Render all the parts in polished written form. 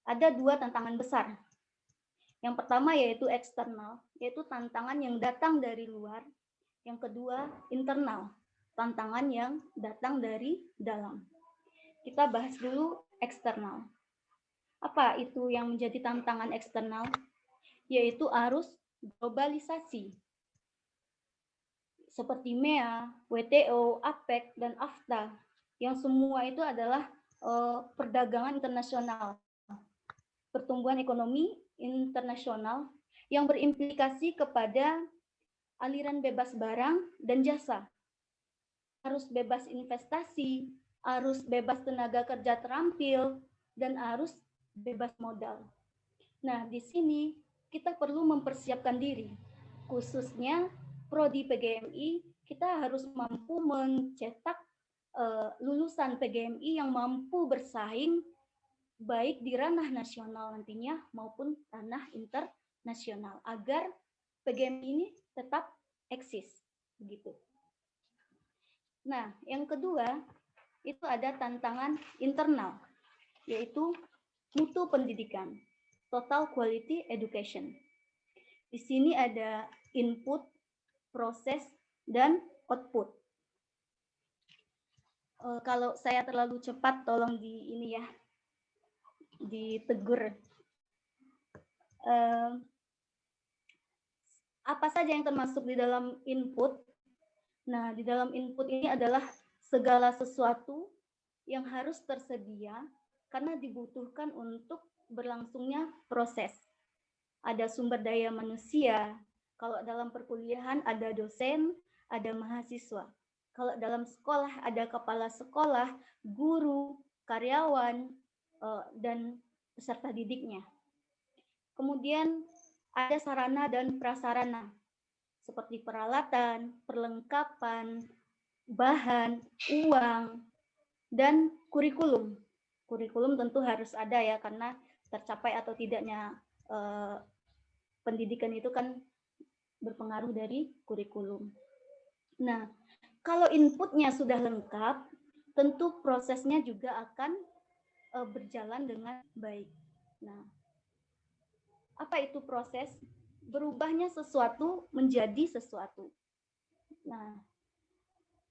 ada dua tantangan besar. Yang pertama yaitu eksternal, yaitu tantangan yang datang dari luar. Yang kedua, internal, tantangan yang datang dari dalam. Kita bahas dulu eksternal. Apa itu yang menjadi tantangan eksternal? Yaitu arus globalisasi. Seperti MEA, WTO, APEC, dan AFTA, yang semua itu adalah perdagangan internasional, pertumbuhan ekonomi internasional yang berimplikasi kepada aliran bebas barang dan jasa, arus bebas investasi, arus bebas tenaga kerja terampil, dan arus bebas modal. Nah, di sini kita perlu mempersiapkan diri, khususnya Prodi PGMI, kita harus mampu mencetak lulusan PGMI yang mampu bersaing baik di ranah nasional nantinya maupun ranah internasional agar PGMI ini tetap eksis begitu. Nah, yang kedua itu ada tantangan internal, yaitu mutu pendidikan, total quality education. Di sini ada input, proses, dan output. Kalau saya terlalu cepat, tolong ditegur. Apa saja yang termasuk di dalam input? Nah, di dalam input ini adalah segala sesuatu yang harus tersedia karena dibutuhkan untuk berlangsungnya proses. Ada sumber daya manusia, kalau dalam perkuliahan ada dosen, ada mahasiswa. Kalau dalam sekolah ada kepala sekolah, guru, karyawan, dan peserta didiknya. Kemudian ada sarana dan prasarana, seperti peralatan, perlengkapan, bahan, uang, dan kurikulum. Kurikulum tentu harus ada ya, karena tercapai atau tidaknya pendidikan itu kan berpengaruh dari kurikulum. Nah, kalau inputnya sudah lengkap, tentu prosesnya juga akan berjalan dengan baik. Nah, apa itu proses? Berubahnya sesuatu menjadi sesuatu. Nah,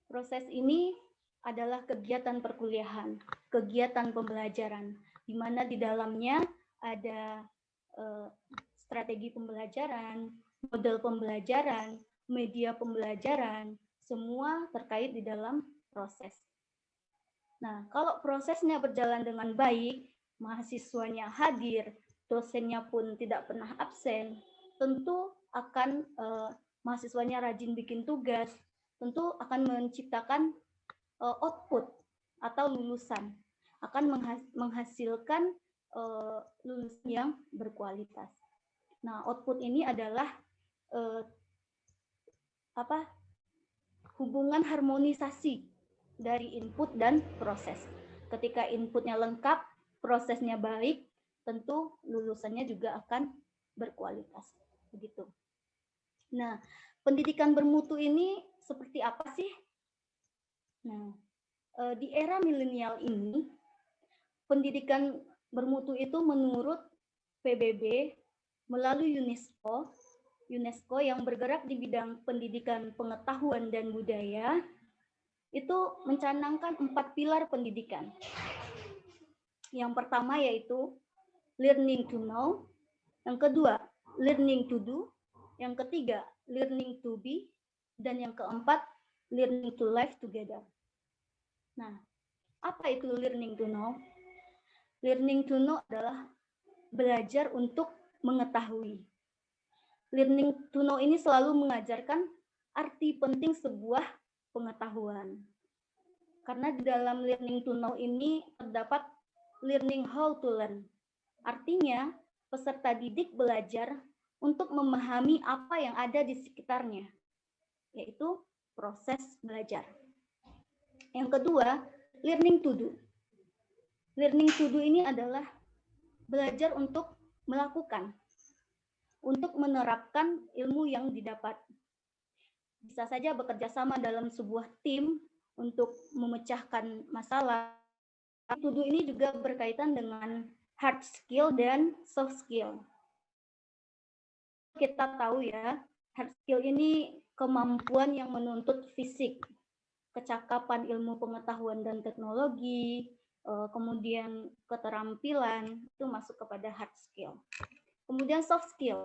proses ini adalah kegiatan perkuliahan, kegiatan pembelajaran, di mana di dalamnya ada strategi pembelajaran, model pembelajaran, media pembelajaran, semua terkait di dalam proses. Nah, kalau prosesnya berjalan dengan baik, mahasiswanya hadir, dosennya pun tidak pernah absen, tentu akan mahasiswanya rajin bikin tugas, tentu akan menciptakan output atau lulusan, akan menghasilkan lulusan yang berkualitas. Nah, output ini adalah hubungan harmonisasi dari input dan proses. Ketika inputnya lengkap, prosesnya baik, tentu lulusannya juga akan berkualitas. Begitu. Nah, pendidikan bermutu ini seperti apa sih? Nah, di era milenial ini, pendidikan bermutu itu menurut PBB melalui UNESCO yang bergerak di bidang pendidikan pengetahuan dan budaya, itu mencanangkan 4 pilar pendidikan. Yang pertama yaitu learning to know, yang kedua learning to do, yang ketiga learning to be, dan yang keempat learning to live together. Nah, apa itu learning to know? Learning to know adalah belajar untuk mengetahui. Learning to know ini selalu mengajarkan arti penting sebuah pengetahuan. Karena di dalam learning to know ini terdapat learning how to learn. Artinya, peserta didik belajar untuk memahami apa yang ada di sekitarnya, yaitu proses belajar. Yang kedua, learning to do. Learning to do ini adalah belajar untuk melakukan, untuk menerapkan ilmu yang didapat. Bisa saja bekerja sama dalam sebuah tim untuk memecahkan masalah. To do ini juga berkaitan dengan hard skill dan soft skill. Kita tahu ya, hard skill ini kemampuan yang menuntut fisik, kecakapan ilmu pengetahuan dan teknologi, kemudian keterampilan, itu masuk kepada hard skill. Kemudian soft skill.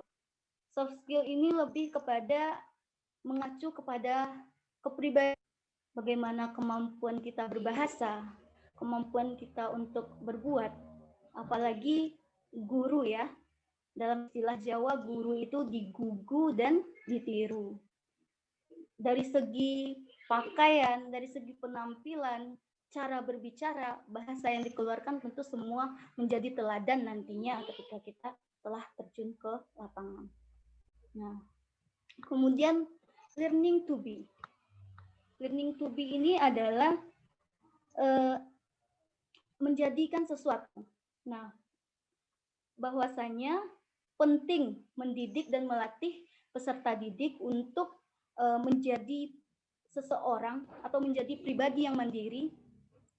Soft skill ini lebih kepada mengacu kepada kepribadian, bagaimana kemampuan kita berbahasa, kemampuan kita untuk berbuat, apalagi guru ya. Dalam istilah Jawa, guru itu digugu dan ditiru. Dari segi pakaian, dari segi penampilan, cara berbicara, bahasa yang dikeluarkan tentu semua menjadi teladan nantinya ketika kita telah terjun ke lapangan. Nah, kemudian learning to be. Learning to be ini adalah menjadikan sesuatu. Nah, bahwasanya penting mendidik dan melatih peserta didik untuk menjadi seseorang atau menjadi pribadi yang mandiri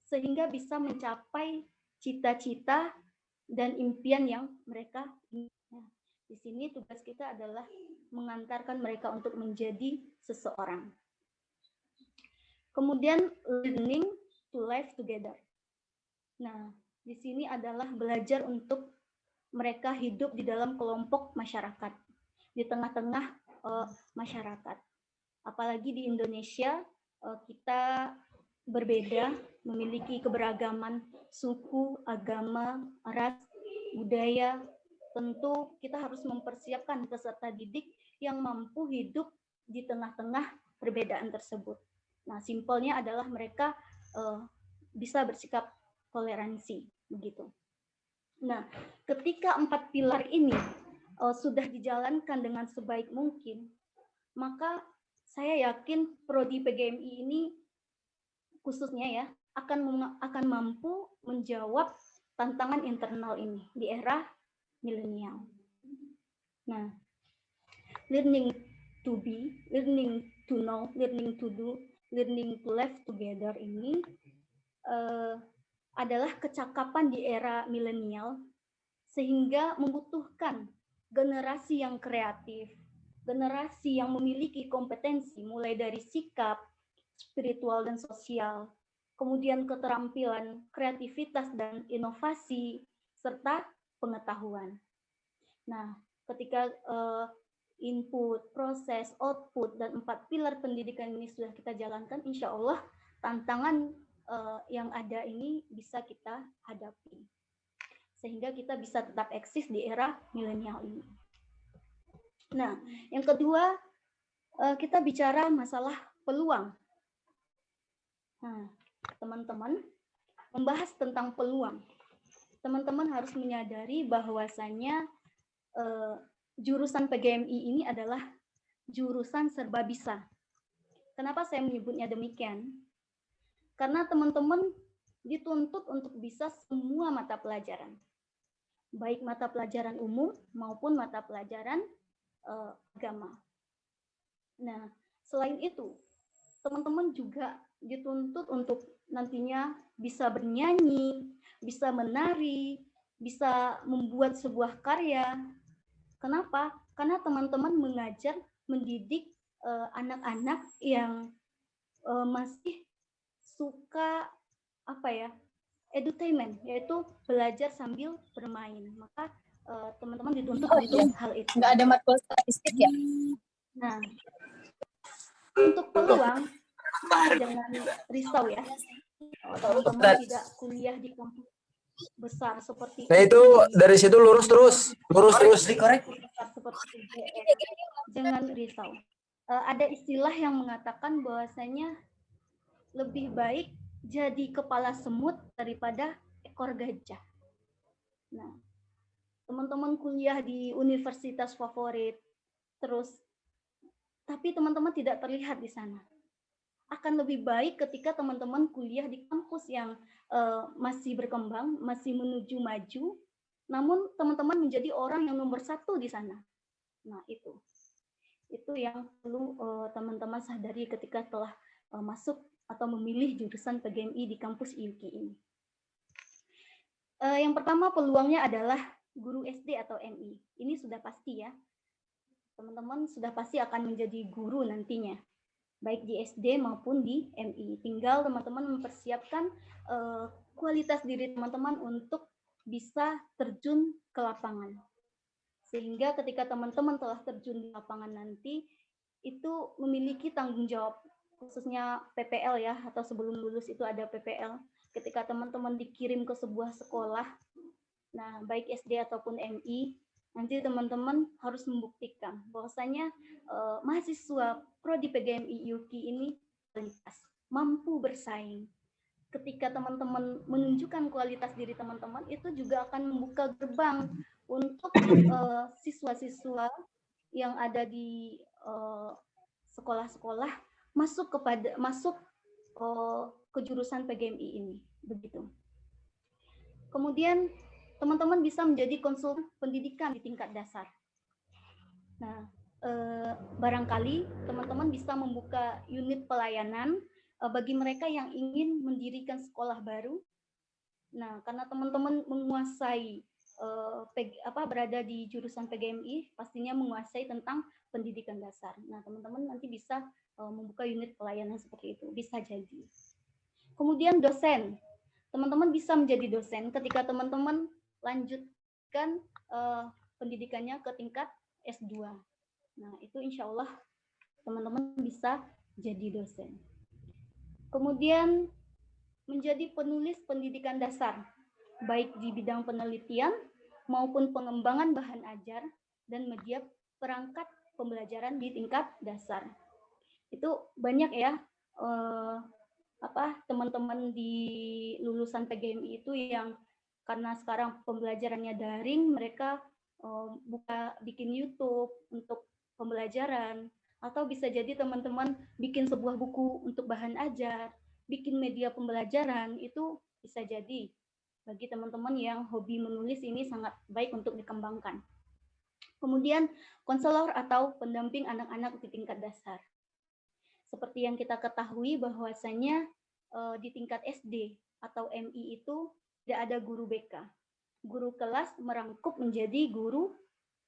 sehingga bisa mencapai cita-cita dan impian yang mereka inginkan. Di sini tugas kita adalah mengantarkan mereka untuk menjadi seseorang. Kemudian learning to live together. Nah, di sini adalah belajar untuk mereka hidup di dalam kelompok masyarakat, di tengah-tengah masyarakat. Apalagi di Indonesia, kita berbeda, memiliki keberagaman suku, agama, ras, budaya. Tentu kita harus mempersiapkan peserta didik yang mampu hidup di tengah-tengah perbedaan tersebut. Nah, simpelnya adalah mereka bisa bersikap toleransi, begitu. Nah, ketika 4 pilar ini sudah dijalankan dengan sebaik mungkin, maka saya yakin prodi PGMI ini khususnya ya akan mampu menjawab tantangan internal ini di era milenial. Nah, learning to be, learning to know, learning to do, learning to live together ini adalah kecakapan di era milenial sehingga membutuhkan generasi yang kreatif, generasi yang memiliki kompetensi mulai dari sikap, spiritual dan sosial, kemudian keterampilan, kreativitas dan inovasi, serta pengetahuan. Nah, ketika input, proses, output, dan 4 pilar pendidikan ini sudah kita jalankan, insya Allah tantangan yang ada ini bisa kita hadapi. Sehingga kita bisa tetap eksis di era milenial ini. Nah, yang kedua, kita bicara masalah peluang. Nah, teman-teman, membahas tentang peluang. Teman-teman harus menyadari bahwasannya jurusan PGMI ini adalah jurusan serba bisa. Kenapa saya menyebutnya demikian? Karena teman-teman dituntut untuk bisa semua mata pelajaran. Baik mata pelajaran umum maupun mata pelajaran agama. Nah, selain itu, teman-teman juga dituntut untuk nantinya bisa bernyanyi, bisa menari, bisa membuat sebuah karya. Kenapa? Karena teman-teman mengajar, mendidik anak-anak yang masih suka edutainment, yaitu belajar sambil bermain. Maka teman-teman dituntut untuk hal itu. Nggak ada matkul statistik ya? Nah, untuk peluang jangan risau ya. Teman-teman tidak kuliah di kampus besar seperti nah itu dari situ lurus terus dikorek. Jangan risau. Ada istilah yang mengatakan bahwasanya lebih baik jadi kepala semut daripada ekor gajah. Nah, teman-teman kuliah di universitas favorit, tapi teman-teman tidak terlihat di sana. Akan lebih baik ketika teman-teman kuliah di kampus yang masih berkembang, masih menuju maju, namun teman-teman menjadi orang yang nomor 1 di sana. Nah, itu yang perlu teman-teman sadari ketika telah masuk atau memilih jurusan PGMI di kampus IUKI ini. Yang pertama peluangnya adalah guru SD atau MI. Ini sudah pasti ya. Teman-teman sudah pasti akan menjadi guru nantinya, baik di SD maupun di MI. Tinggal teman-teman mempersiapkan kualitas diri teman-teman untuk bisa terjun ke lapangan. Sehingga ketika teman-teman telah terjun di lapangan nanti, itu memiliki tanggung jawab, khususnya PPL ya, atau sebelum lulus itu ada PPL. Ketika teman-teman dikirim ke sebuah sekolah, nah baik SD ataupun MI, nanti teman-teman harus membuktikan bahwasanya mahasiswa prodi PGMI UKI ini kualitas, mampu bersaing. Ketika teman-teman menunjukkan kualitas diri teman-teman, itu juga akan membuka gerbang untuk siswa-siswa yang ada di sekolah-sekolah masuk ke jurusan PGMI ini, begitu. Kemudian teman-teman bisa menjadi konsultan pendidikan di tingkat dasar. Nah, barangkali teman-teman bisa membuka unit pelayanan bagi mereka yang ingin mendirikan sekolah baru. Nah, karena teman-teman menguasai berada di jurusan PGMI, pastinya menguasai tentang pendidikan dasar. Nah, teman-teman nanti bisa membuka unit pelayanan seperti itu, bisa jadi. Kemudian dosen, teman-teman bisa menjadi dosen ketika teman-teman lanjutkan pendidikannya ke tingkat S2. Nah, itu insya Allah teman-teman bisa jadi dosen. Kemudian menjadi penulis pendidikan dasar, baik di bidang penelitian maupun pengembangan bahan ajar dan media perangkat pembelajaran di tingkat dasar. Itu banyak ya teman-teman di lulusan PGMI itu yang karena sekarang pembelajarannya daring, mereka bikin YouTube untuk pembelajaran, atau bisa jadi teman-teman bikin sebuah buku untuk bahan ajar, bikin media pembelajaran, itu bisa jadi bagi teman-teman yang hobi menulis ini sangat baik untuk dikembangkan. Kemudian konselor atau pendamping anak-anak di tingkat dasar. Seperti yang kita ketahui bahwasanya di tingkat SD atau MI itu tidak ada guru BK. Guru kelas merangkup menjadi guru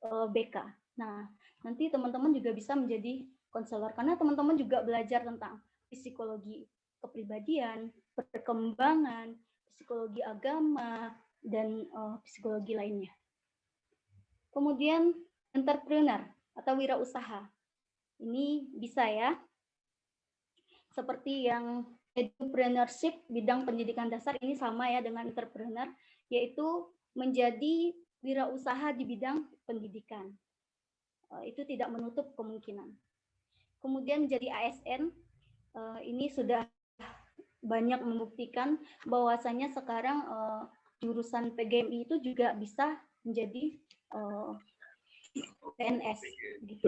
BK. Nah, nanti teman-teman juga bisa menjadi konselor karena teman-teman juga belajar tentang psikologi kepribadian, perkembangan, psikologi agama, dan psikologi lainnya. Kemudian entrepreneur atau wirausaha. Ini bisa ya, seperti yang entrepreneurship bidang pendidikan dasar ini sama ya dengan entrepreneur, yaitu menjadi wirausaha di bidang pendidikan. Itu tidak menutup kemungkinan. Kemudian menjadi ASN, ini sudah banyak membuktikan bahwasanya sekarang jurusan PGMI itu juga bisa menjadi PNS gitu.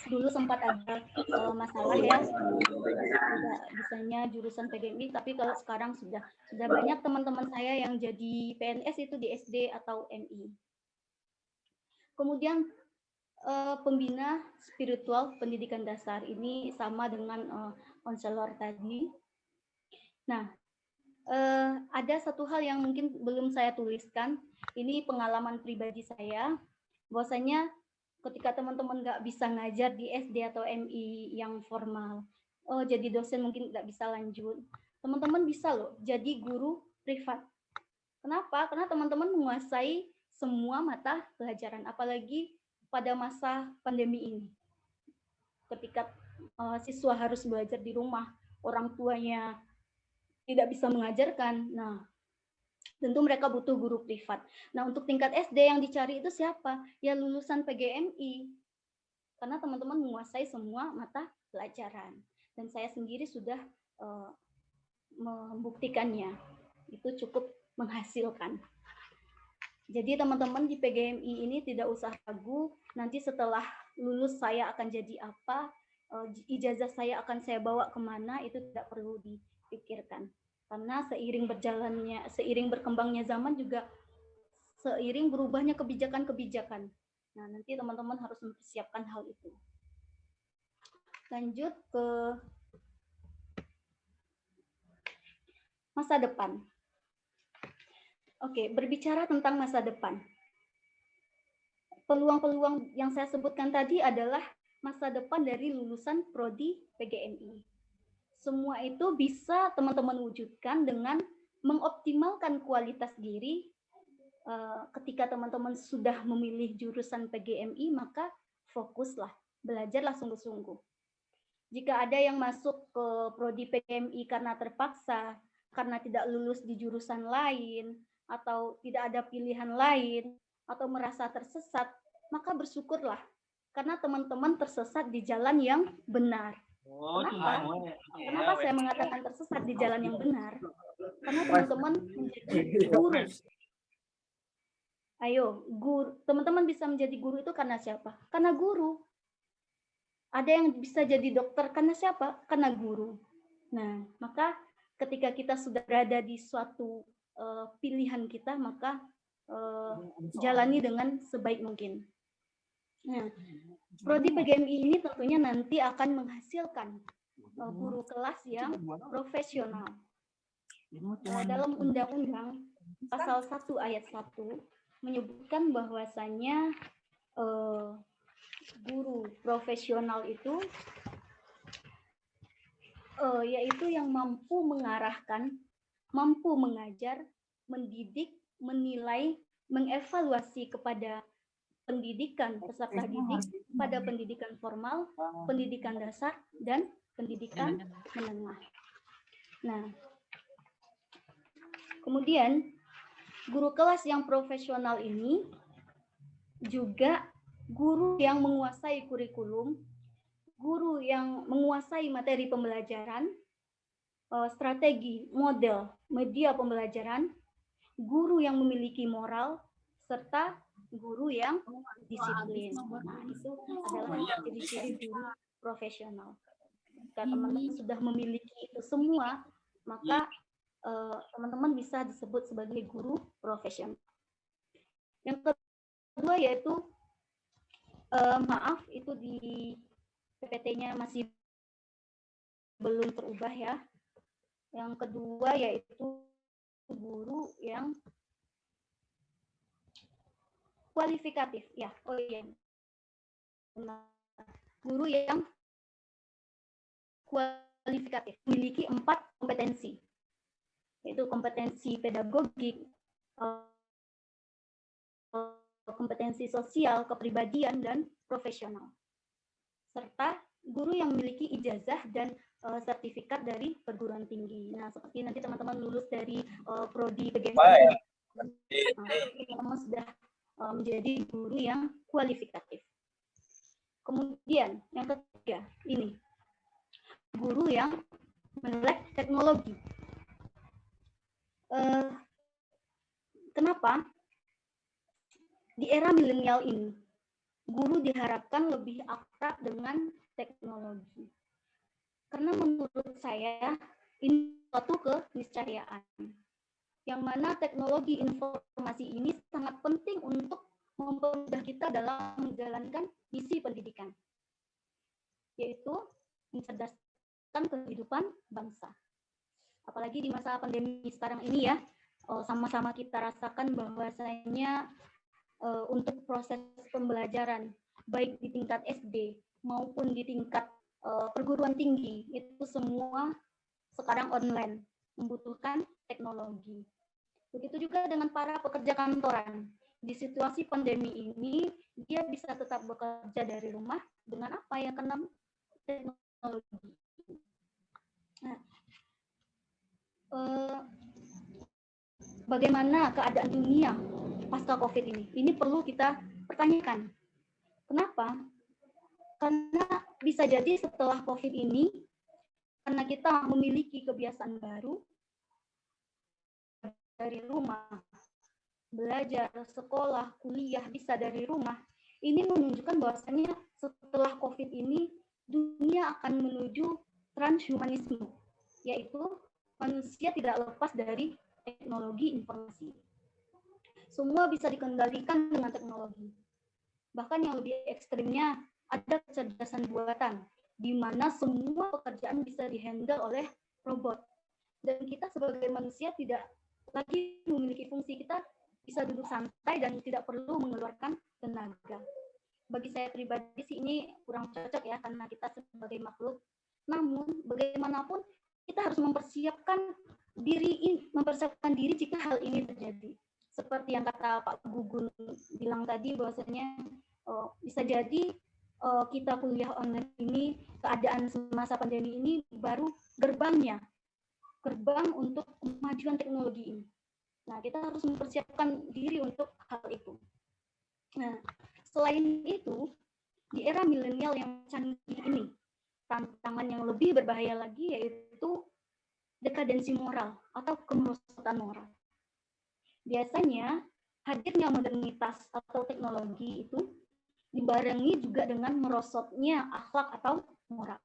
Dulu sempat ada masalah ya, tidak bisanya jurusan PGMI, tapi kalau sekarang sudah banyak teman-teman saya yang jadi PNS itu di SD atau MI. Kemudian pembina spiritual pendidikan dasar, ini sama dengan konselor tadi. Nah, ada satu hal yang mungkin belum saya tuliskan, ini pengalaman pribadi saya, bahwasanya ketika teman-teman nggak bisa ngajar di SD atau MI yang formal, jadi dosen mungkin nggak bisa lanjut, teman-teman bisa loh jadi guru privat. Kenapa? Karena teman-teman menguasai semua mata pelajaran, apalagi pada masa pandemi ini. Ketika siswa harus belajar di rumah, orang tuanya tidak bisa mengajarkan, nah tentu mereka butuh guru privat. Nah, untuk tingkat SD yang dicari itu siapa? Ya lulusan PGMI. Karena teman-teman menguasai semua mata pelajaran. Dan saya sendiri sudah membuktikannya. Itu cukup menghasilkan. Jadi teman-teman di PGMI ini tidak usah ragu, nanti setelah lulus saya akan jadi apa, ijazah saya akan saya bawa kemana, itu tidak perlu dipikirkan. Karena seiring berkembangnya zaman juga seiring berubahnya kebijakan-kebijakan. Nah, nanti teman-teman harus mempersiapkan hal itu. Lanjut ke masa depan. Oke, berbicara tentang masa depan. Peluang-peluang yang saya sebutkan tadi adalah masa depan dari lulusan prodi PGMI. Semua itu bisa teman-teman wujudkan dengan mengoptimalkan kualitas diri. Ketika teman-teman sudah memilih jurusan PGMI, maka fokuslah, belajarlah sungguh-sungguh. Jika ada yang masuk ke prodi PGMI karena terpaksa, karena tidak lulus di jurusan lain, atau tidak ada pilihan lain, atau merasa tersesat, maka bersyukurlah, karena teman-teman tersesat di jalan yang benar. Kenapa? Kenapa saya mengatakan tersesat di jalan yang benar? Karena teman-teman menjadi guru. Ayo, guru. Teman-teman bisa menjadi guru itu karena siapa? Karena guru. Ada yang bisa jadi dokter karena siapa? Karena guru. Nah, maka ketika kita sudah berada di suatu pilihan kita, maka jalani dengan sebaik mungkin. Nah, prodi PGMI ini tentunya nanti akan menghasilkan guru kelas yang profesional. Dalam Undang-Undang Pasal 1 Ayat 1 menyebutkan bahwasannya guru profesional itu yaitu yang mampu mengarahkan, mampu mengajar, mendidik, menilai, mengevaluasi kepada pendidikan peserta didik pada pendidikan formal, pendidikan dasar, dan pendidikan menengah. Nah, kemudian guru kelas yang profesional ini juga guru yang menguasai kurikulum, guru yang menguasai materi pembelajaran, strategi, model, media pembelajaran, guru yang memiliki moral, serta guru yang disiplin. Nah, itu adalah ciri-ciri guru profesional. Jika teman-teman sudah memiliki itu semua, maka teman-teman bisa disebut sebagai guru profesional. Yang kedua yaitu, maaf, itu di PPT-nya masih belum terubah ya. Yang kedua yaitu guru yang kualifikatif, ya. Oh iya, guru yang kualifikatif memiliki 4 kompetensi, yaitu kompetensi pedagogik, kompetensi sosial, kepribadian, dan profesional, serta guru yang memiliki ijazah dan sertifikat dari perguruan tinggi. Nah, seperti nanti teman-teman lulus dari prodi PGMI, teman-teman sudah menjadi guru yang kualifikatif. Kemudian yang ketiga, ini guru yang melek teknologi. Kenapa? Di era milenial ini, guru diharapkan lebih akrab dengan teknologi. Karena menurut saya, ini suatu keniscayaan. Yang mana teknologi informasi ini sangat penting untuk mempermudah kita dalam menjalankan misi pendidikan, yaitu mencerdaskan kehidupan bangsa. Apalagi di masa pandemi sekarang ini ya, sama-sama kita rasakan bahwasanya untuk proses pembelajaran, baik di tingkat SD maupun di tingkat perguruan tinggi, itu semua sekarang online, membutuhkan teknologi. Begitu juga dengan para pekerja kantoran. Di situasi pandemi ini, dia bisa tetap bekerja dari rumah dengan apa yang karena teknologi. Nah, bagaimana keadaan dunia pasca COVID ini? Ini perlu kita pertanyakan. Kenapa? Karena bisa jadi setelah COVID ini, karena kita memiliki kebiasaan baru, dari rumah, belajar, sekolah, kuliah bisa dari rumah. Ini menunjukkan bahwasanya setelah COVID ini, dunia akan menuju transhumanisme, yaitu manusia tidak lepas dari teknologi informasi. Semua bisa dikendalikan dengan teknologi. Bahkan yang lebih ekstrimnya, ada kecerdasan buatan, di mana semua pekerjaan bisa dihandle oleh robot. Dan kita sebagai manusia tidak lagi memiliki fungsi, kita bisa duduk santai dan tidak perlu mengeluarkan tenaga. Bagi saya pribadi sih ini kurang cocok ya, karena kita sebagai makhluk. Namun bagaimanapun kita harus mempersiapkan diri jika hal ini terjadi. Seperti yang kata Pak Gugun bilang tadi, bahwasanya bisa jadi kita kuliah online ini, keadaan semasa pandemi ini baru gerbang untuk kemajuan teknologi ini. Nah, kita harus mempersiapkan diri untuk hal itu. Nah, selain itu, di era milenial yang canggih ini, tantangan yang lebih berbahaya lagi yaitu dekadensi moral atau kemerosotan moral. Biasanya, hadirnya modernitas atau teknologi itu dibarengi juga dengan merosotnya akhlak atau moral.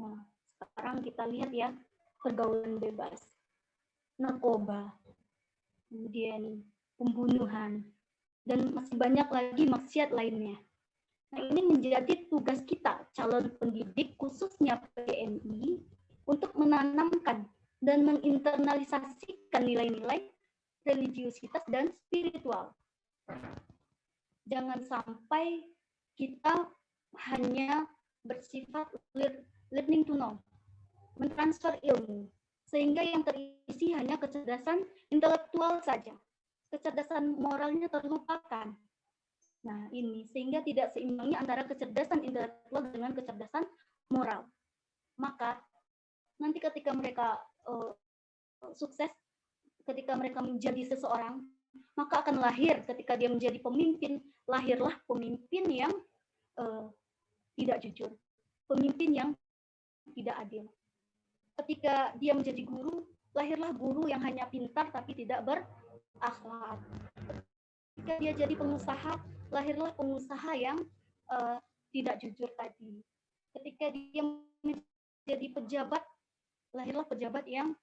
Nah, sekarang kita lihat ya, pergaulan bebas, narkoba, kemudian pembunuhan, dan masih banyak lagi maksiat lainnya. Nah, ini menjadi tugas kita, calon pendidik, khususnya PGMI, untuk menanamkan dan menginternalisasikan nilai-nilai religiusitas dan spiritual. Jangan sampai kita hanya bersifat learning to know, mentransfer ilmu, sehingga yang terisi hanya kecerdasan intelektual saja. Kecerdasan moralnya terlupakan. Nah, ini sehingga tidak seimbangnya antara kecerdasan intelektual dengan kecerdasan moral. Maka nanti ketika mereka sukses, ketika mereka menjadi seseorang, maka akan lahir ketika dia menjadi pemimpin, lahirlah pemimpin yang tidak jujur, pemimpin yang tidak adil. Ketika dia menjadi guru, lahirlah guru yang hanya pintar tapi tidak berakhlak. Ketika dia jadi pengusaha, lahirlah pengusaha yang tidak jujur tadi. Ketika dia menjadi pejabat, lahirlah pejabat yang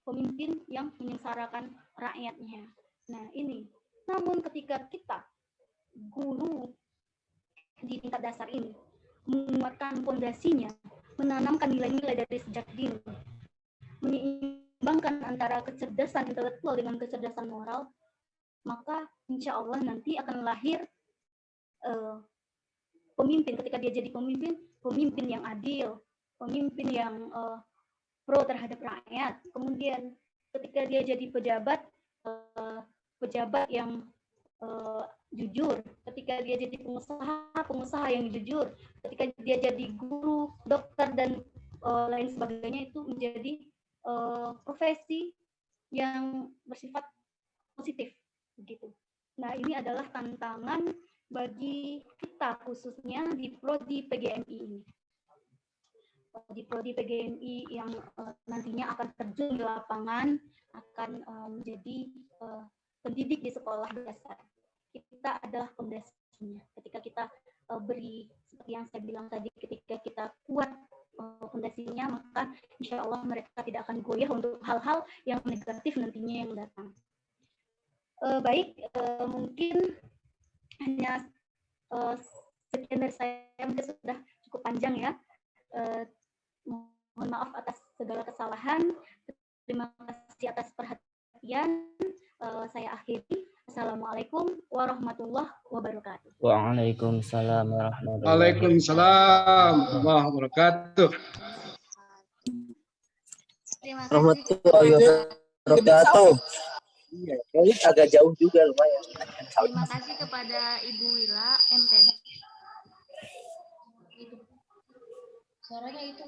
pemimpin yang menyengsarakan rakyatnya. Nah, ini. Namun ketika kita guru di tingkat dasar ini menguatkan fondasinya, menanamkan nilai-nilai dari sejak dini, menyeimbangkan antara kecerdasan intelektual dengan kecerdasan moral, maka insya Allah nanti akan lahir pemimpin. Ketika dia jadi pemimpin, pemimpin yang adil, pemimpin yang pro terhadap rakyat. Kemudian ketika dia jadi pejabat, pejabat yang jujur. Ketika dia jadi pengusaha yang jujur. Ketika dia jadi guru, dokter, dan lain sebagainya, itu menjadi profesi yang bersifat positif, begitu. Nah, ini adalah tantangan bagi kita khususnya di prodi PGMI ini. Di prodi PGMI yang nantinya akan terjun di lapangan, akan menjadi pendidik di sekolah dasar. Kita adalah pondasinya. Ketika kita beri, seperti yang saya bilang tadi, ketika kita kuat pondasinya, maka insya Allah mereka tidak akan goyah untuk hal-hal yang negatif nantinya yang datang. Baik, mungkin hanya sekian dari saya, mungkin sudah cukup panjang ya. Mohon maaf atas segala kesalahan. Terima kasih atas perhatian. Saya akhiri. Assalamualaikum warahmatullahi wabarakatuh. Waalaikumsalam warahmatullahi Waalaikumsalam warahmatullahi wabarakatuh. Terima kasih. Wabarakatuh. Iya, ini agak jauh juga lumayan. Terima kasih kepada Ibu Wila MPD. Suaranya itu.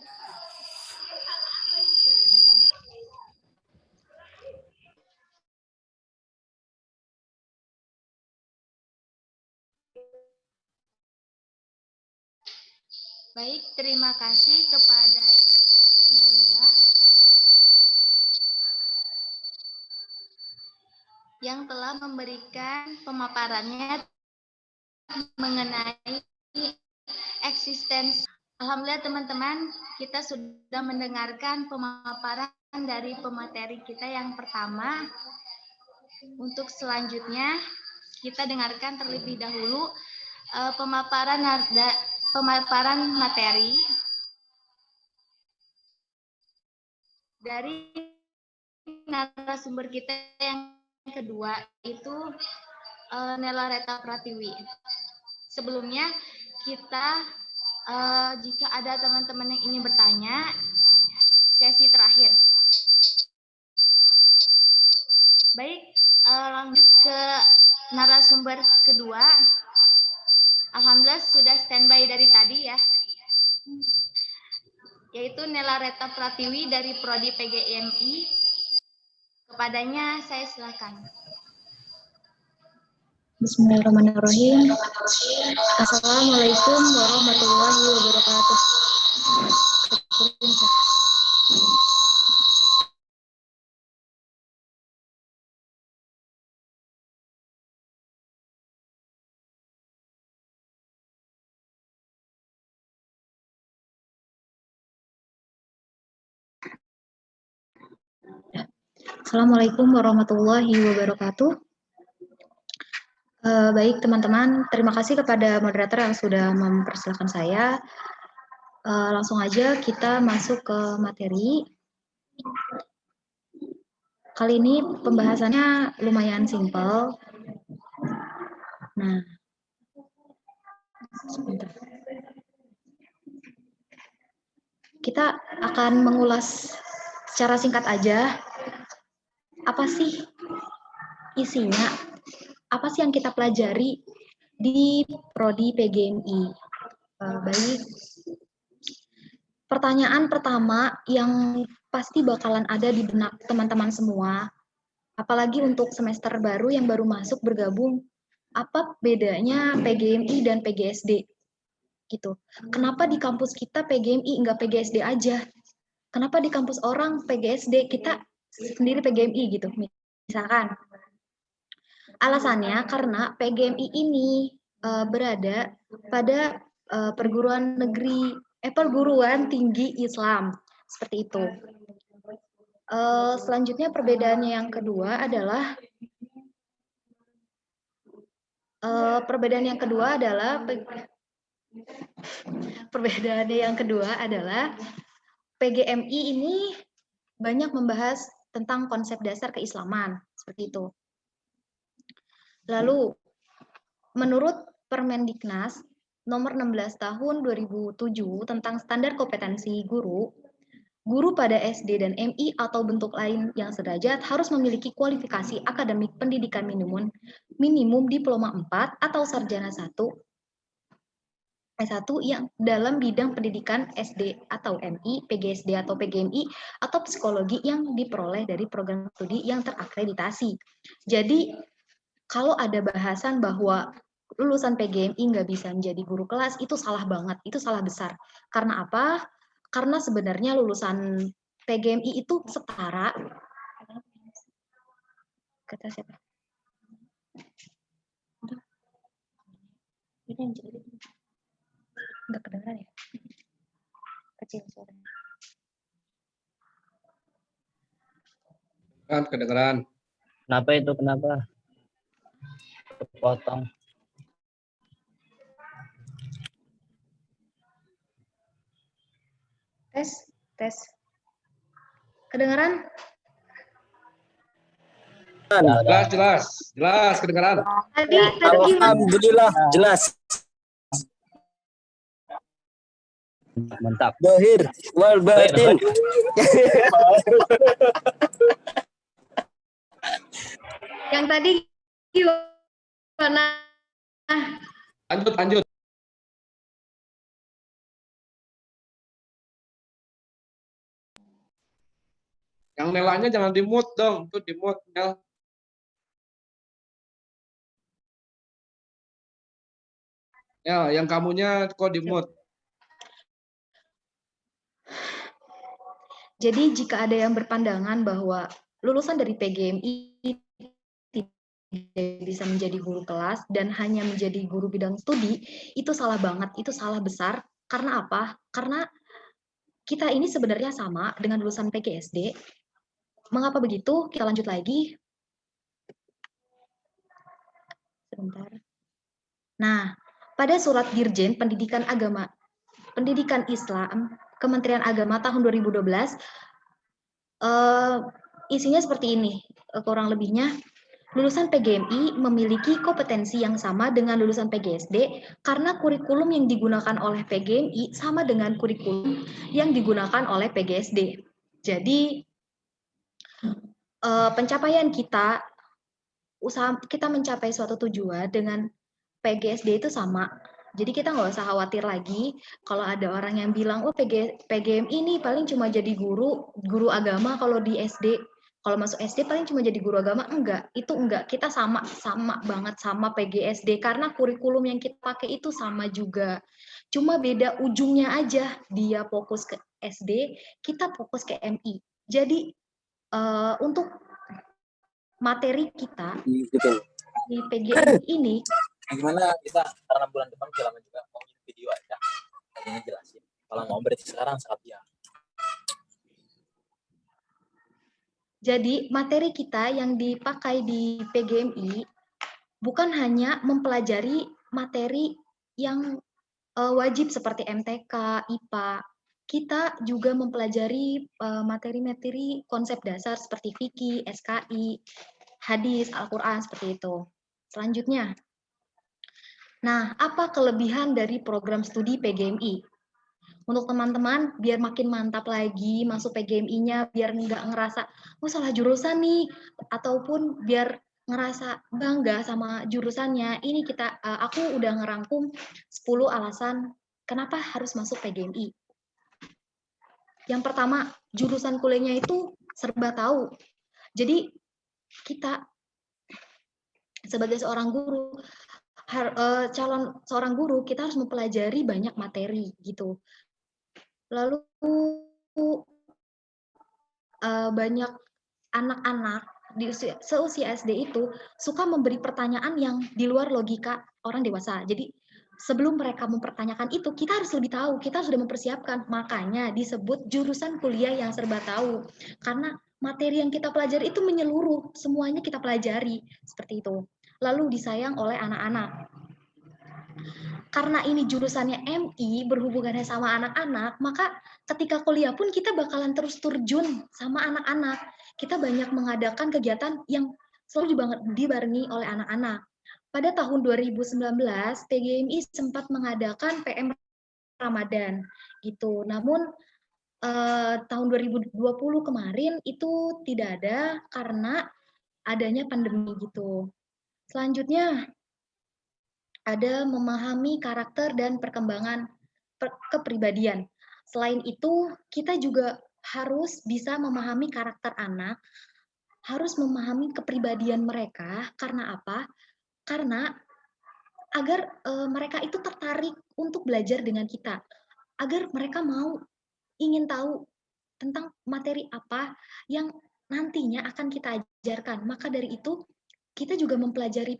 Baik, terima kasih kepada Ibu Wila yang telah memberikan pemaparannya mengenai eksistensi. Alhamdulillah teman-teman, kita sudah mendengarkan pemaparan dari pemateri kita yang pertama. Untuk selanjutnya, kita dengarkan terlebih dahulu pemaparan materi dari narasumber kita yang kedua itu Nela Reta Pratiwi. Sebelumnya kita jika ada teman-teman yang ingin bertanya, sesi terakhir. Baik, lanjut ke narasumber kedua. Alhamdulillah sudah standby dari tadi ya. Yaitu Nela Reta Pratiwi dari Prodi PGMI. Kepadanya saya silakan. Bismillahirrahmanirrahim. Assalamualaikum warahmatullahi wabarakatuh. Assalamualaikum warahmatullahi wabarakatuh. Baik teman-teman, terima kasih kepada moderator yang sudah mempersilahkan saya. Langsung aja kita masuk ke materi. Kali ini pembahasannya lumayan simpel. Nah, sebentar. Kita akan mengulas secara singkat aja. Apa sih isinya? Apa sih yang kita pelajari di Prodi PGMI? Baik. Pertanyaan pertama yang pasti bakalan ada di benak teman-teman semua, apalagi untuk semester baru yang baru masuk bergabung, apa bedanya PGMI dan PGSD? Gitu. Kenapa di kampus kita PGMI enggak PGSD aja? Kenapa di kampus orang PGSD, kita sendiri PGMI gitu? Misalkan. Alasannya karena PGMI ini berada pada perguruan tinggi Islam, seperti itu. Selanjutnya perbedaannya yang kedua adalah PGMI ini banyak membahas tentang konsep dasar keislaman, seperti itu. Lalu, menurut Permendiknas nomor 16 tahun 2007 tentang standar kompetensi guru, guru pada SD dan MI atau bentuk lain yang sederajat harus memiliki kualifikasi akademik pendidikan minimum diploma 4 atau sarjana 1 S1 yang dalam bidang pendidikan SD atau MI, PGSD atau PGMI, atau psikologi yang diperoleh dari program studi yang terakreditasi. Jadi, kalau ada bahasan bahwa lulusan PGMI nggak bisa menjadi guru kelas, itu salah banget, itu salah besar. Karena apa? Karena sebenarnya lulusan PGMI itu setara. Kata siapa? Ini yang jadi. Nggak kedengeran ya? Kecil suaranya. Kan kedengeran. Kenapa itu? Kenapa? Potong. Tes. Kedengeran? Jelas kedengeran. Tadi gimana? Alhamdulillah jelas. Mantap. Zahir wal batin. Yang tadi gimana? Lanjut. Yang Nelanya jangan di-mute dong, itu di-mute Nel. Ya, yang kamunya kok di-mute. Jadi jika ada yang berpandangan bahwa lulusan dari PGMI tidak bisa menjadi guru kelas dan hanya menjadi guru bidang studi, itu salah banget, itu salah besar. Karena apa? Karena kita ini sebenarnya sama dengan lulusan PGSD. Mengapa begitu? Kita lanjut lagi. Sebentar. Nah, pada surat Dirjen Pendidikan Islam Kementerian Agama tahun 2012, isinya seperti ini, kurang lebihnya. Lulusan PGMI memiliki kompetensi yang sama dengan lulusan PGSD karena kurikulum yang digunakan oleh PGMI sama dengan kurikulum yang digunakan oleh PGSD. Jadi pencapaian kita, usaha kita mencapai suatu tujuan dengan PGSD itu sama. Jadi kita nggak usah khawatir lagi kalau ada orang yang bilang, oh PGMI ini paling cuma jadi guru agama kalau di SD. Kalau masuk SD paling cuma jadi guru agama. Enggak, itu enggak. Kita sama banget sama PGSD karena kurikulum yang kita pakai itu sama juga. Cuma beda ujungnya aja. Dia fokus ke SD, kita fokus ke MI. Jadi untuk materi kita Gitu. di PGMI ini, Gimana kita karena bulan depan udah lama juga mau bikin video aja. Ini jelasin. Kalau mau berarti sekarang saat ya. jadi materi kita yang dipakai di PGMI bukan hanya mempelajari materi yang wajib seperti MTK, IPA. Kita juga mempelajari materi-materi konsep dasar seperti fikih, SKI, hadis, Al-Quran, seperti itu. Selanjutnya, nah apa kelebihan dari program studi PGMI? Untuk teman-teman, biar makin mantap lagi masuk PGMI-nya, biar nggak ngerasa, oh salah jurusan nih, ataupun biar ngerasa bangga sama jurusannya. Ini aku udah ngerangkum 10 alasan kenapa harus masuk PGMI. Yang pertama, jurusan kuliahnya itu serba tahu. Jadi kita sebagai seorang guru, calon seorang guru, kita harus mempelajari banyak materi gitu. Lalu banyak anak-anak di seusia SD itu suka memberi pertanyaan yang di luar logika orang dewasa. Jadi sebelum mereka mempertanyakan itu, kita harus lebih tahu, kita sudah mempersiapkan. Makanya disebut jurusan kuliah yang serba tahu. Karena materi yang kita pelajari itu menyeluruh, semuanya kita pelajari, seperti itu. Lalu disayang oleh anak-anak. Karena ini jurusannya MI, berhubungannya sama anak-anak, maka ketika kuliah pun kita bakalan terus terjun sama anak-anak. Kita banyak mengadakan kegiatan yang selalu dibarengi oleh anak-anak. Pada tahun 2019, PGMI sempat mengadakan PM Ramadan gitu. Namun tahun 2020 kemarin itu tidak ada karena adanya pandemi gitu. Selanjutnya ada memahami karakter dan perkembangan kepribadian. Selain itu, kita juga harus bisa memahami karakter anak, harus memahami kepribadian mereka. Karena apa? Karena agar mereka itu tertarik untuk belajar dengan kita, agar mereka mau ingin tahu tentang materi apa yang nantinya akan kita ajarkan. Maka dari itu, kita juga mempelajari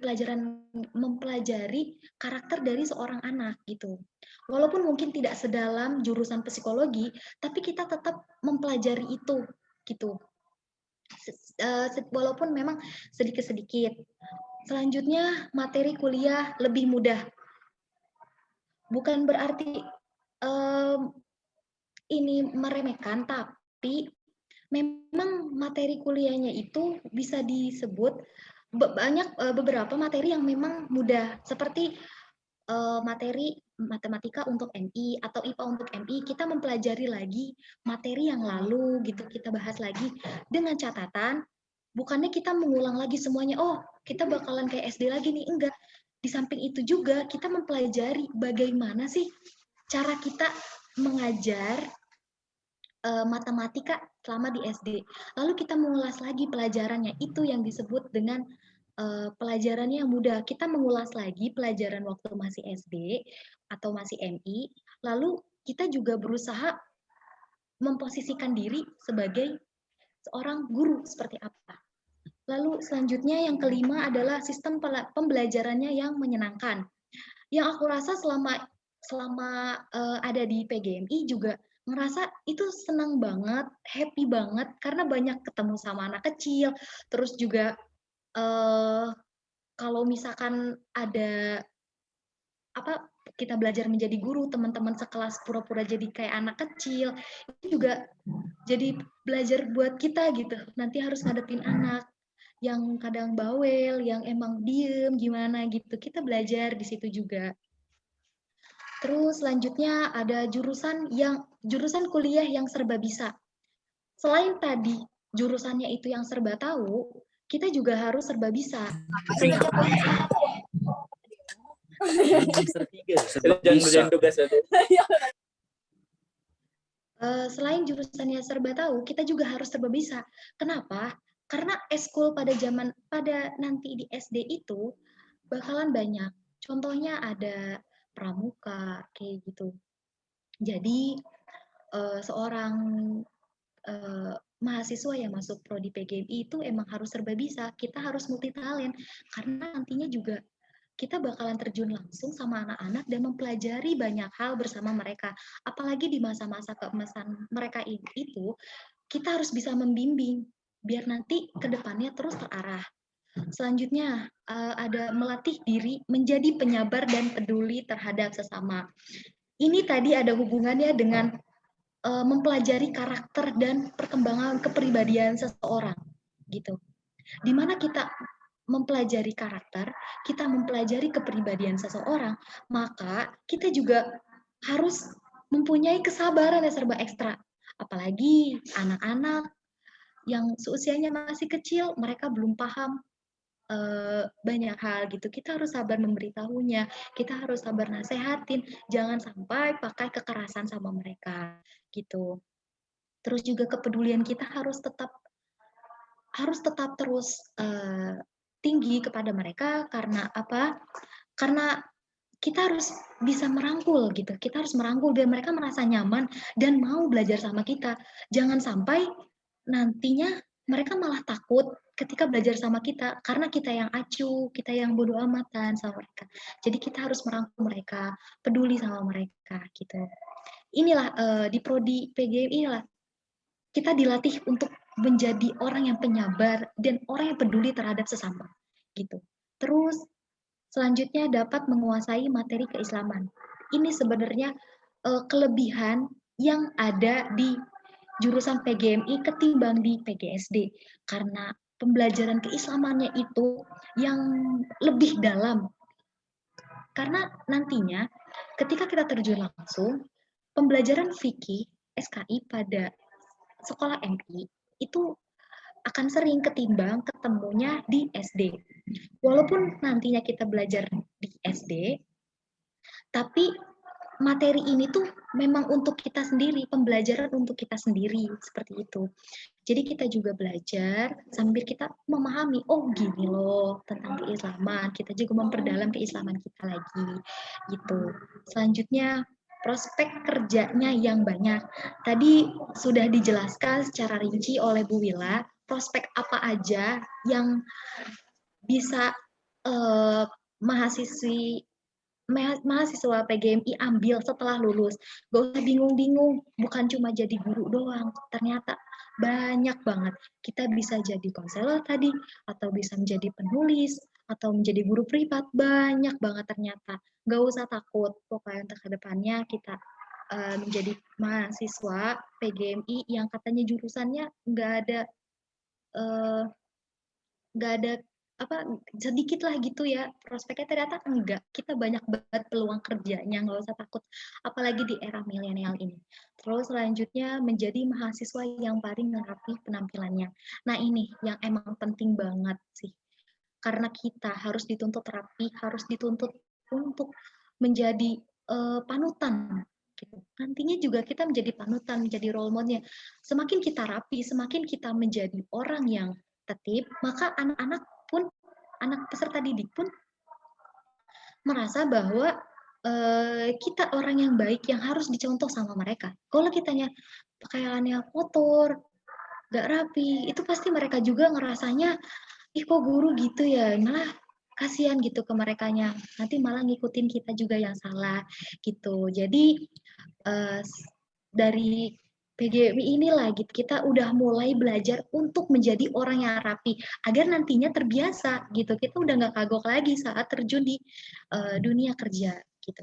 karakter dari seorang anak gitu. Walaupun mungkin tidak sedalam jurusan psikologi, tapi kita tetap mempelajari itu gitu. Walaupun memang sedikit-sedikit. Selanjutnya, materi kuliah lebih mudah. Bukan berarti ini meremehkan, tapi memang materi kuliahnya itu bisa disebut beberapa materi yang memang mudah, seperti materi matematika untuk MI atau IPA untuk MI. Kita mempelajari lagi materi yang lalu gitu, kita bahas lagi dengan catatan bukannya kita mengulang lagi semuanya, oh kita bakalan kayak SD lagi nih, enggak. Di samping itu juga kita mempelajari bagaimana sih cara kita mengajar matematika selama di SD. Lalu kita mengulas lagi pelajarannya, itu yang disebut dengan pelajarannya yang mudah. Kita mengulas lagi pelajaran waktu masih SD atau masih MI, lalu kita juga berusaha memposisikan diri sebagai seorang guru seperti apa. Lalu selanjutnya yang kelima adalah sistem pembelajarannya yang menyenangkan. Yang aku rasa selama ada di PGMI juga ngerasa itu senang banget, happy banget karena banyak ketemu sama anak kecil, terus juga kalau misalkan ada kita belajar menjadi guru, teman-teman sekelas pura-pura jadi kayak anak kecil, itu juga jadi belajar buat kita gitu. Nanti harus ngadepin anak yang kadang bawel, yang emang diem gimana gitu. Kita belajar di situ juga. Terus selanjutnya ada jurusan kuliah yang serba bisa. Selain tadi jurusannya itu yang serba tahu, kita juga harus serba bisa. Jangan tugas ya. Selain jurusannya serba tahu, kita juga harus serba bisa. Kenapa? Karena eskul pada nanti di SD itu bakalan banyak. Contohnya ada pramuka kayak gitu. Jadi seorang mahasiswa yang masuk prodi PGMI itu emang harus serba bisa. Kita harus multi talent karena nantinya juga kita bakalan terjun langsung sama anak-anak dan mempelajari banyak hal bersama mereka. Apalagi di masa-masa keemasan mereka itu, kita harus bisa membimbing biar nanti ke depannya terus terarah. Selanjutnya ada melatih diri menjadi penyabar dan peduli terhadap sesama. Ini tadi ada hubungannya dengan mempelajari karakter dan perkembangan kepribadian seseorang, gitu. Dimana kita mempelajari karakter, kita mempelajari kepribadian seseorang, maka kita juga harus mempunyai kesabaran yang serba ekstra. Apalagi anak-anak yang seusianya masih kecil, mereka belum paham banyak hal gitu. Kita harus sabar memberitahunya, kita harus sabar nasehatin, jangan sampai pakai kekerasan sama mereka gitu. Terus juga kepedulian kita harus tetap terus tinggi kepada mereka. Karena apa? Karena kita harus bisa merangkul gitu. Kita harus merangkul biar mereka merasa nyaman dan mau belajar sama kita. Jangan sampai nantinya mereka malah takut ketika belajar sama kita karena kita yang acuh, kita yang bodoh amatan sama mereka. Jadi kita harus merangkul mereka, peduli sama mereka gitu. Inilah di prodi PGMI lah kita dilatih untuk menjadi orang yang penyabar dan orang yang peduli terhadap sesama gitu. Terus selanjutnya dapat menguasai materi keislaman. Ini sebenarnya kelebihan yang ada di jurusan PGMI ketimbang di PGSD karena pembelajaran keislamannya itu yang lebih dalam. Karena nantinya ketika kita terjun langsung, pembelajaran fikih SKI pada sekolah MI itu akan sering ketimbang ketemunya di SD. Walaupun nantinya kita belajar di SD, tapi materi ini tuh memang untuk kita sendiri, pembelajaran untuk kita sendiri, seperti itu. Jadi kita juga belajar sambil kita memahami, oh gini loh tentang keislaman, kita juga memperdalam keislaman kita lagi, gitu. Selanjutnya, prospek kerjanya yang banyak. Tadi sudah dijelaskan secara rinci oleh Bu Wila, prospek apa aja yang bisa mahasiswa PGMI ambil setelah lulus. Gak usah bingung-bingung, bukan cuma jadi guru doang. Ternyata banyak banget. Kita bisa jadi konselor tadi, atau bisa menjadi penulis, atau menjadi guru privat. Banyak banget ternyata. Gak usah takut, pokoknya untuk kedepannya kita menjadi mahasiswa PGMI yang katanya jurusannya nggak ada sedikit lah gitu ya prospeknya, ternyata enggak, kita banyak banget peluang kerjanya, nggak usah takut apalagi di era milenial ini. Terus selanjutnya menjadi mahasiswa yang paling rapi penampilannya. Nah ini yang emang penting banget sih, karena kita harus dituntut rapi, harus dituntut untuk menjadi panutan gitu. Nantinya juga kita menjadi panutan, menjadi role model. Semakin kita rapi, semakin kita menjadi orang yang tertib, maka anak-anak pun, anak peserta didik pun merasa bahwa kita orang yang baik yang harus dicontoh sama mereka. Kalau kitanya pakaiannya kotor, gak rapi, itu pasti mereka juga ngerasanya, ih kok guru gitu ya, malah kasihan gitu ke merekanya. Nanti malah ngikutin kita juga yang salah gitu. Jadi dari PGMI inilah gitu, kita udah mulai belajar untuk menjadi orang yang rapi agar nantinya terbiasa gitu. Kita udah nggak kagok lagi saat terjun di dunia kerja gitu.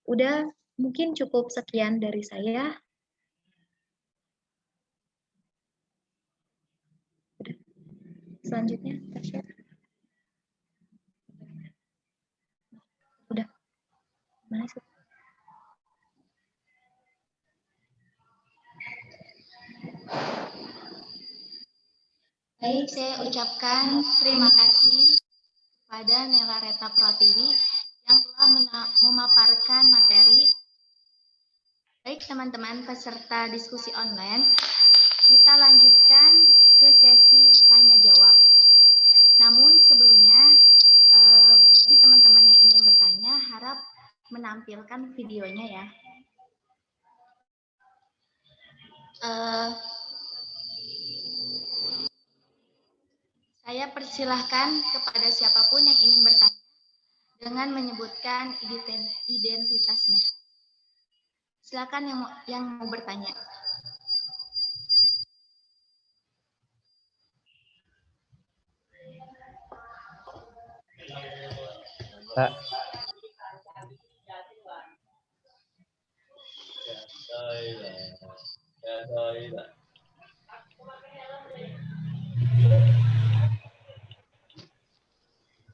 Udah, mungkin cukup sekian dari saya. Udah. Selanjutnya, Tasya. Udah. Mana sih? Baik, saya ucapkan terima kasih kepada Nela Reta Pratiwi yang telah memaparkan materi. Baik teman-teman peserta diskusi online, kita lanjutkan ke sesi tanya jawab. Namun sebelumnya, bagi teman-teman yang ingin bertanya, harap menampilkan videonya ya. Saya persilahkan kepada siapapun yang ingin bertanya dengan menyebutkan identitasnya. Silakan yang mau bertanya. Kak.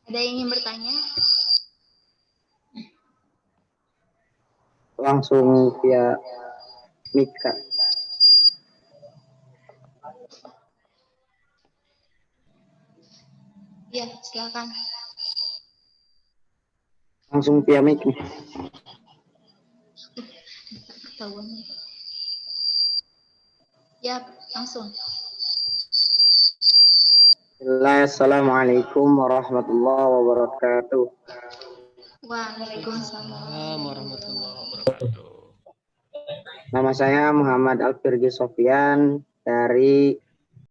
Ada yang ingin bertanya? Langsung via mic, Kak. Ya, silakan. Langsung via mic. Ketahuan. Ya, langsung. Assalamualaikum warahmatullahi wabarakatuh. Waalaikumsalam warahmatullahi wabarakatuh. Nama saya Muhammad Alfirji Sofyan dari